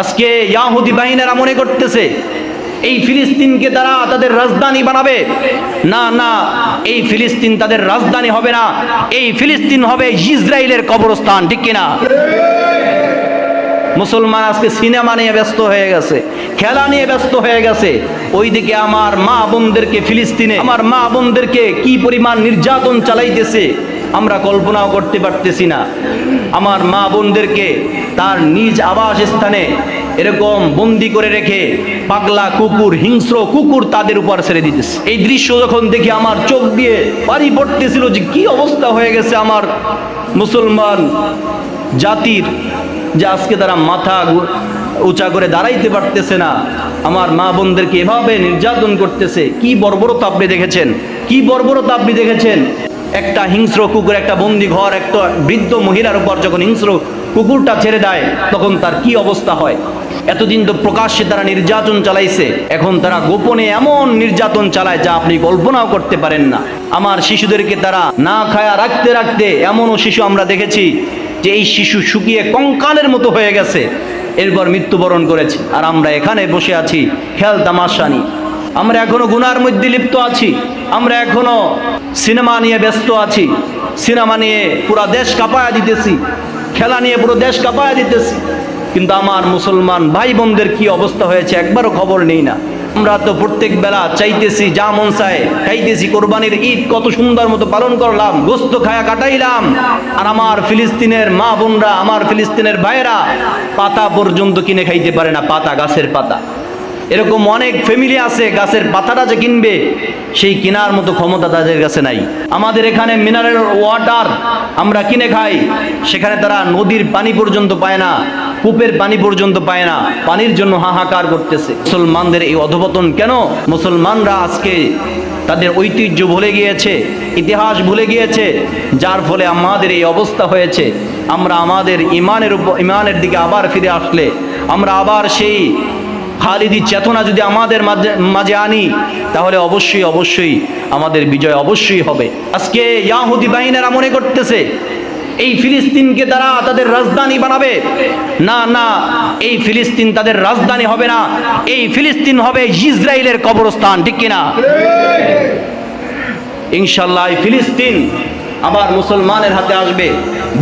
আজকে ইয়াহুদি বাহিনীরা মনে করতেছে এই ফিলিস্তিনকে তারা তাদের রাজধানী বানাবে। না না, এই ফিলিস্তিন তাদের রাজধানী হবে না, এই ফিলিস্তিন হবে ইসরায়েলের কবরস্থান। ঠিক কিনা? মুসলমান আজকে সিনেমা নিয়ে ব্যস্ত হয়ে গেছে, খেলা নিয়ে ব্যস্ত হয়ে গেছে। ওইদিকে আমার মা বোনদেরকে ফিলিস্তিনে, আমার মা বোনদেরকে কি পরিমাণ নির্যাতন চালাইতেছে আমরা কল্পনাও করতে পারতেছি না। আমার মা বোনদেরকে তার নিজ আবাসস্থানে এরকম বন্দি করে রেখে পাগলা কুকুর, হিংস্র কুকুর তাদের উপর ছেড়ে দিতেছে। এই দৃশ্য যখন দেখি আমার চোখ দিয়ে পানি পড়তেছিল যে কি অবস্থা হয়ে গেছে আমার মুসলমান জাতির, যে আজকে তারা মাথা উঁচা করে দাঁড়াইতে পারতেছে না। আমার মা বোনদেরকে এভাবে নির্যাতন করতেছে। কি বর্বরতা আপনি দেখেছেন, কি বর্বরতা আপনি দেখেছেন। একটা হিংস্র কুকুর, একটা বন্দি ঘর, একটা বৃদ্ধ মহিলার উপর যখন হিংস্র কুকুরটা ছেড়ে দেয় তখন তার কি অবস্থা হয়। এতদিন তো প্রকাশ্যে তারা নির্যাতন চালাইছে, এখন তারা গোপনে এমন নির্যাতন চালায় যা আপনি কল্পনাও করতে পারেন না। আমার শিশুদেরকে তারা না খায়া রাখতে রাখতে এমনও শিশু আমরা দেখেছি যে এই শিশু শুকিয়ে কঙ্কালের মতো হয়ে গেছে, এরপর মৃত্যুবরণ করেছে। আর আমরা এখানে বসে আছি খেল তামাশা নিয়ে। আমরা এখনো গুনার মধ্যে লিপ্ত আছি, আমরা এখনো সিনেমা নিয়ে ব্যস্ত আছি, সিনেমা নিয়ে পুরো দেশ কাঁপায়া দিতেছি, খেলা নিয়ে পুরো দেশ কাঁপায়া দিতেছি। কিন্তু আমার মুসলমান ভাই বোনদের কি অবস্থা হয়েছে একবারও খবর নেই না। আমরা তো প্রত্যেক বেলা চাইতেছি, যা মন চায় খাইতেছি। কোরবানির ঈদ কত সুন্দর মতো পালন করলাম, গোস্ত খায়া কাটাইলাম। আর আমার ফিলিস্তিনের মা বোনরা, আমার ফিলিস্তিনের ভাইয়েরা পাতা পর্যন্ত কিনে খাইতে পারে না, পাতা, গাছের পাতা। এরকম অনেক ফ্যামিলি আছে, গাছের পাতাটা যে কিনবে সেই কেনার মতো ক্ষমতা তাদের কাছে নাই। আমাদের এখানে মিনারেল ওয়াটার আমরা কিনে খাই, সেখানে তারা নদীর পানি পর্যন্ত পায় না, কূপের পানি পর্যন্ত পায় না, পানির জন্য হাহাকার করতেছে। মুসলমানদের এই অধপতন কেন? মুসলমানরা আজকে তাদের ঐতিহ্য ভুলে গিয়েছে, ইতিহাস ভুলে গিয়েছে, যার ফলে আমাদের এই অবস্থা হয়েছে। আমরা আমাদের ইমানের দিকে আবার ফিরে আসলে, আমরা আবার সেই খালিদি চেতনা যদি আমাদের মাঝে আনি, তাহলে অবশ্যই অবশ্যই আমাদের বিজয় অবশ্যই হবে। আজকে ইয়াহুদি বাহিনীরা মনে করতেছে এই ফিলিস্তিনকে তারা তাদের রাজধানী বানাবে। না না, এই ফিলিস্তিন তাদের রাজধানী হবে না, এই ফিলিস্তিন হবে ইসরায়েলের কবরস্থান। ঠিক কিনা? ইনশাআল্লাহ এই ফিলিস্তিন আবার মুসলমানের হাতে আসবে,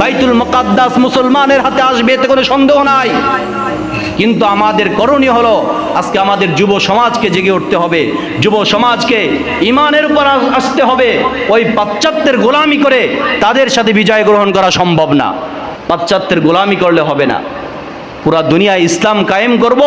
বাইতুল মুকাদ্দাস মুসলমানের হাতে আসবে, এতে কোনো সন্দেহ নাই। কিন্তু আমাদের করণীয় হলো আজকে আমাদের যুব সমাজকে জেগে উঠতে হবে, যুব সমাজকে ইমানের উপর আসতে হবে। ওই পাশ্চাত্যের গোলামি করে তাদের সাথে বিজয় গ্রহণ করা সম্ভব না। পাশ্চাত্যের গোলামি করলে হবে না। পুরা দুনিয়ায় ইসলাম কায়েম করব।